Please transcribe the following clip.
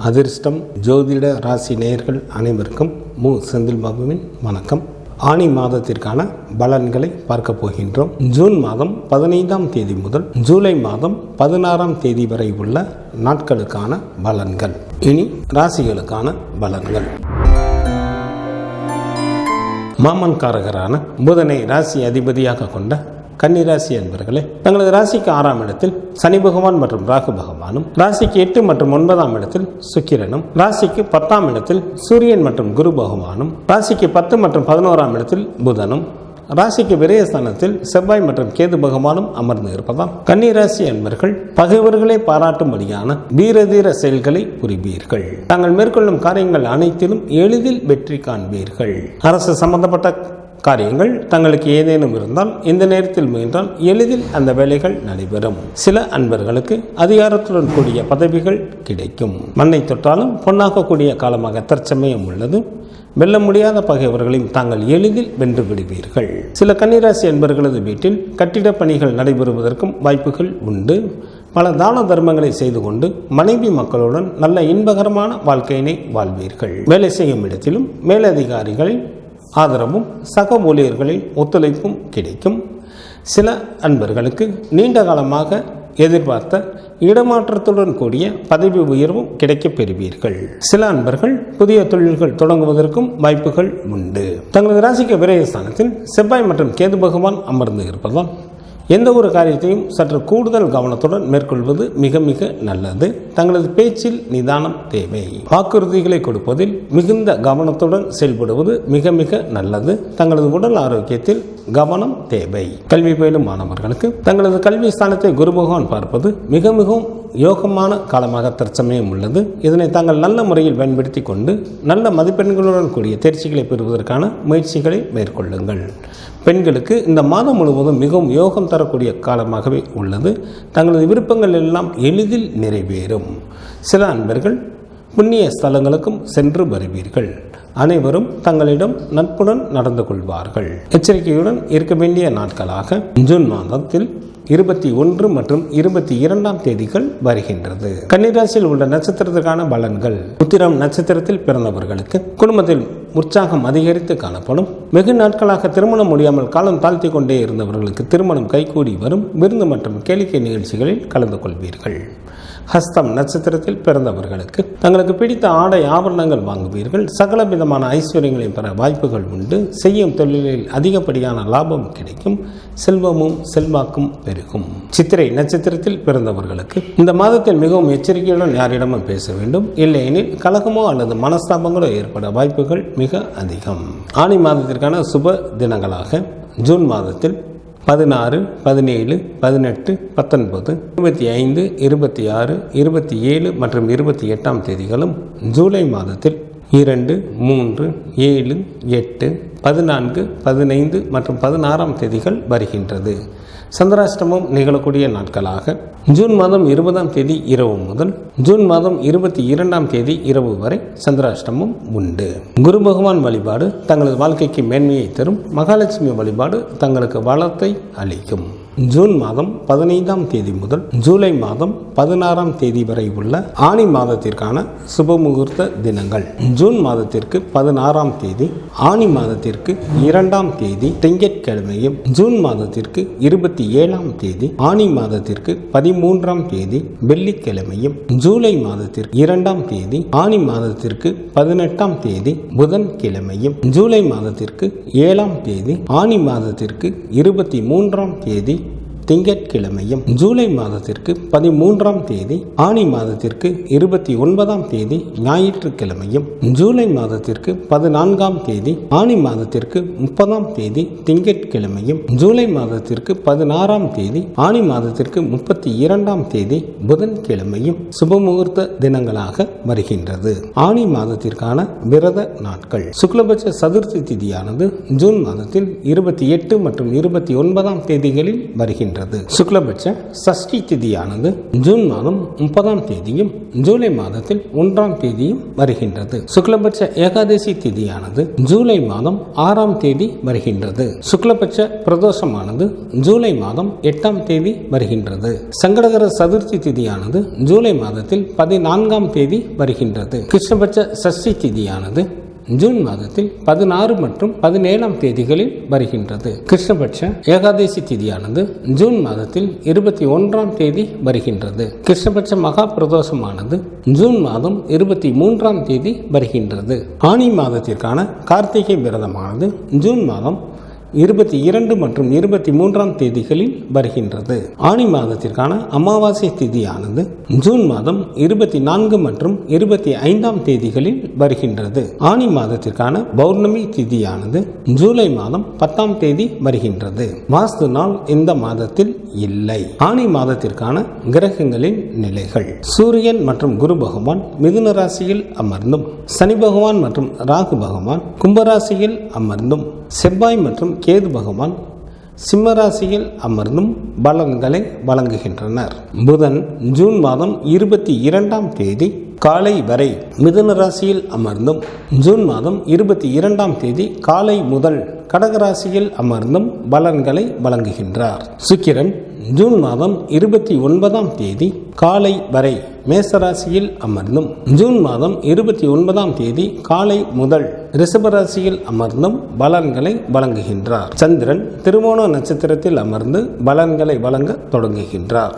அதிர்ஷ்டம் ஜோதிட ராசி நேயர்கள் அனைவருக்கும் செந்தில் பாபுவின் வணக்கம். ஆனி மாதத்திற்கான பலன்களை பார்க்க போகின்றோம். ஜூன் மாதம் 15ஆம் தேதி முதல் ஜூலை மாதம் 16ஆம் தேதி வரை உள்ள நாட்களுக்கான பலன்கள். இனி ராசிகளுக்கான பலன்கள். மாமன்காரகரான புதனை ராசி அதிபதியாக கொண்ட கன்னிராசி என்பர்களே, தங்களது ராசிக்கு 6ஆம் இடத்தில் சனி பகவான் மற்றும் ராகு பகவானும், ராசிக்கு 8 மற்றும் 9ஆம் இடத்தில் சுக்கிரனும், ராசிக்கு 10ஆம் இடத்தில் சூரியன் மற்றும் குரு பகவானும், ராசிக்கு 10 மற்றும் 11ஆம் இடத்தில் புதனும், ராசிக்கு விரயஸ்தானத்தில் செவ்வாய் மற்றும் கேது பகவானும் அமர்ந்து இருப்பதால் கன்னிராசி என்பர்கள் பகைவர்களை பாராட்டும்படியான வீரதீர செயல்களை புரிவீர்கள். தாங்கள் மேற்கொள்ளும் காரியங்கள் அனைத்திலும் எளிதில் வெற்றி காண்பீர்கள். அரசு சம்பந்தப்பட்ட காரியங்கள் தங்களுக்கு ஏதேனும் இருந்தால் இந்த நேரத்தில் முயன்றால் எளிதில் அந்த வேலைகள் நடைபெறும். சில அன்பர்களுக்கு அதிகாரத்துடன் கூடிய பதவிகள் கிடைக்கும். மண்ணை தொட்டாலும் பொன்னாகக்கூடிய காலமாக தற்சமயம் உள்ளது. வெல்ல முடியாத பகைவர்களையும் தாங்கள் எளிதில் வென்று விடுவீர்கள். சில கன்னிராசி என்பர்களது வீட்டில் கட்டிடப் பணிகள் நடைபெறுவதற்கும் வாய்ப்புகள் உண்டு. பல தான தர்மங்களை செய்து கொண்டு மனைவி மக்களுடன் நல்ல இன்பகரமான வாழ்க்கையினை வாழ்வீர்கள். வேலை செய்யும் இடத்திலும் மேலதிகாரிகளின் ஆதரவும் சக ஊழியர்களின் ஒத்துழைப்பும் கிடைக்கும். சில அன்பர்களுக்கு நீண்ட காலமாக எதிர்பார்த்த இடமாற்றத்துடன் கூடிய பதவி உயர்வும் கிடைக்கப் பெறுவீர்கள். சில அன்பர்கள் புதிய தொழில்கள் தொடங்குவதற்கும் வாய்ப்புகள் உண்டு. தங்களது ராசிக்கு விரயஸ்தானத்தில் செவ்வாய் மற்றும் கேது பகவான் அமர்ந்து இருப்பதால் எந்த ஒரு காரியத்தையும் சற்று கூடுதல் கவனத்துடன் மேற்கொள்வது மிக மிக நல்லது. தங்களது பேச்சில் நிதானம் தேவை. வாக்குறுதிகளை கொடுப்பதில் மிகுந்த கவனத்துடன் செயல்படுவது மிக மிக நல்லது. தங்களது உடல் ஆரோக்கியத்தில் கவனம் தேவை. கல்வி பயிலும் மாணவர்களுக்கு தங்களது கல்வி ஸ்தானத்தை குரு பகவான் பார்ப்பது மிக மிகவும் யோகமான காலமாக தற்சமயம் உள்ளது. இதனை தாங்கள் நல்ல முறையில் பயன்படுத்தி கொண்டு நல்ல மதிப்பெண்களுடன் கூடிய தேர்ச்சிகளை பெறுவதற்கான முயற்சிகளை மேற்கொள்ளுங்கள். பெண்களுக்கு இந்த மாதம் முழுவதும் மிகவும் யோகம் தரக்கூடிய காலமாகவே உள்ளது. தங்களது விருப்பங்கள் எல்லாம் எளிதில் நிறைவேறும். சில அன்பர்கள் புண்ணிய ஸ்தலங்களுக்கும் சென்று வருவீர்கள். அனைவரும் தங்களிடம் நட்புடன் நடந்து கொள்வார்கள். எச்சரிக்கையுடன் இருக்க வேண்டிய நாட்களாக ஜூன் மாதத்தில் 21 மற்றும் 22ஆம் தேதிகள் வருகின்றது. கன்னிராசியில் உள்ள நட்சத்திரத்திற்கான பலன்கள். உத்திரம் நட்சத்திரத்தில் பிறந்தவர்களுக்கு குடும்பத்தில் உற்சாகம் அதிகரித்து காணப்படும். வெகு நாட்களாக திருமணம் முடியாமல் காலம் தாழ்த்தி கொண்டே இருந்தவர்களுக்கு திருமணம் கைகூடி வரும். விருந்து மற்றும் கேளிக்கை நிகழ்ச்சிகளில் கலந்து கொள்வீர்கள். ஹஸ்தம் நட்சத்திரத்தில் பிறந்தவர்களுக்கு தங்களுக்கு பிடித்த ஆடை ஆபரணங்கள் வாங்குவீர்கள். சகல விதமான ஐஸ்வர்யங்களை பெற வாய்ப்புகள் உண்டு. செய்யும் தொழிலில் அதிகப்படியான லாபம் கிடைக்கும். செல்வமும் செல்வாக்கும் பெருகும். சித்திரை நட்சத்திரத்தில் பிறந்தவர்களுக்கு இந்த மாதத்தில் மிகவும் எச்சரிக்கையுடன் யாரிடமும் பேச வேண்டும். இல்லையெனில் கலகமோ அல்லது மனஸ்தாபங்களோ ஏற்பட வாய்ப்புகள் மிக அதிகம். ஆனி மாதத்திற்கான சுப தினங்களாக ஜூன் மாதத்தில் 16, 17, 18, 19, 25, 26, 27 மற்றும் 28ஆம் தேதிகளும், ஜூலை மாதத்தில் 2, 3, 7, 8, 14, 15 மற்றும் 16ஆம் தேதிகள் வருகின்றது. சந்திராஷ்டமம் நிகழக்கூடிய நாட்களாக ஜூன் மாதம் 20ஆம் தேதி இரவு முதல் ஜூன் மாதம் 22ஆம் தேதி இரவு வரை சந்திராஷ்டமம் உண்டு. குரு பகவான் வழிபாடு தங்களது வாழ்க்கைக்கு மேன்மையை தரும். மகாலட்சுமி வழிபாடு தங்களுக்கு வளத்தை அளிக்கும். ஜூன் மாதம் 15ஆம் தேதி முதல் ஜூலை மாதம் 16ஆம் தேதி வரை உள்ள ஆனி மாதத்திற்கான சுபமுகூர்த்த தினங்கள். ஜூன் மாதத்திற்கு 16ஆம் தேதி, ஆனி மாதத்திற்கு 2ஆம் தேதி திங்கட்கிழமையும், ஜூன் மாதத்திற்கு 27ஆம் தேதி, ஆனி மாதத்திற்கு 13ஆம் தேதி வெள்ளிக்கிழமையும், ஜூலை மாதத்திற்கு 2ஆம் தேதி, ஆனி மாதத்திற்கு 18ஆம் தேதி புதன்கிழமையும், ஜூலை மாதத்திற்கு 7ஆம் தேதி, ஆனி மாதத்திற்கு 23ஆம் தேதி திங்கட்கிழமையும், ஜூலை மாதத்திற்கு 13ஆம் தேதி, ஆனி மாதத்திற்கு 29ஆம் தேதி ஞாயிற்றுக்கிழமையும், ஜூலை மாதத்திற்கு 14ஆம் தேதி, ஆனி மாதத்திற்கு 30ஆம் தேதி திங்கட்கிழமையும், ஜூலை மாதத்திற்கு 16ஆம் தேதி, ஆனி மாதத்திற்கு 32ஆம் தேதி புதன்கிழமையும் சுபமுகூர்த்த தினங்களாக வருகின்றது. ஆனி மாதத்திற்கான விரத நாட்கள். சுக்லபட்ச சதுர்த்தி திதியானது ஜூன் மாதத்தில் 28 மற்றும் 29ஆம் தேதிகளில் வருகின்றது. வருகின்றது. சுக்லபட்ச சஷ்டி திதியானது ஜூன் மாதம் 30ஆம் தேதியும் ஜூலை மாதத்தில் 1ஆம் தேதியும் வருகின்றது. சுக்லபட்ச ஏகாதசி திதியானது ஜூலை மாதம் 6ஆம் தேதி வருகின்றது. சுக்லபட்ச பிரதோஷமானது ஜூலை மாதம் 8ஆம் தேதி வருகின்றது. சங்கடகர சதுர்த்தி திதியானது ஜூலை மாதத்தில் 14ஆம் தேதி வருகின்றது. கிருஷ்ணபட்ச சஷ்டி திதியானது ஜூன் மாதத்தில் 16 மற்றும் 17ஆம் தேதிகளில் வருகின்றது. கிருஷ்ணபட்ச ஏகாதசி திதியானது ஜூன் மாதத்தில் 21ஆம் தேதி வருகின்றது. கிருஷ்ணபட்ச மகா பிரதோஷமானது ஜூன் மாதம் 23ஆம் தேதி வருகின்றது. ஆனி மாதத்திற்கான கார்த்திகை விரதமானது ஜூன் மாதம் 22 மற்றும் 23ஆம் தேதிகளில் வருகின்றது. ஆனி மாதத்திற்கான அமாவாசை திதியானது ஜூன் மாதம் 24 மற்றும் 25ஆம் தேதிகளில் வருகின்றது. ஆனி மாதத்திற்கான பௌர்ணமி திதியானது ஜூலை மாதம் 10ஆம் தேதி வருகின்றது. வாஸ்து நாள் இந்த மாதத்தில் இல்லை. ஆனி மாதத்திற்கான கிரகங்களின் நிலைகள்: சூரியன் மற்றும் குரு பகவான் மிதுன ராசியில் அமர்ந்தும், சனி பகவான் மற்றும் ராகு பகவான் கும்பராசியில் அமர்ந்தும், செவ்வாய் மற்றும் கேது பகவான் சிம்மராசியில் அமர்ந்தும் பலன்களை வழங்குகின்றனர். புதன் ஜூன் மாதம் 22ஆம் தேதி காலை வரை மிதுன ராசியில் அமர்ந்தும், ஜூன் மாதம் 22ஆம் தேதி காலை முதல் கடகராசியில் அமர்ந்தும் பலன்களை வழங்குகின்றார். சுக்கிரன் ஜூன் மாதம் 29ஆம் தேதி காலை வரை மேசராசியில் அமர்ந்தும், ஜூன் மாதம் 29ஆம் தேதி காலை முதல் ரிஷபராசியில் அமர்ந்தும் பலன்களை வழங்குகின்றார். சந்திரன் திருவோண நட்சத்திரத்தில் அமர்ந்து பலன்களை வழங்க தொடங்குகின்றார்.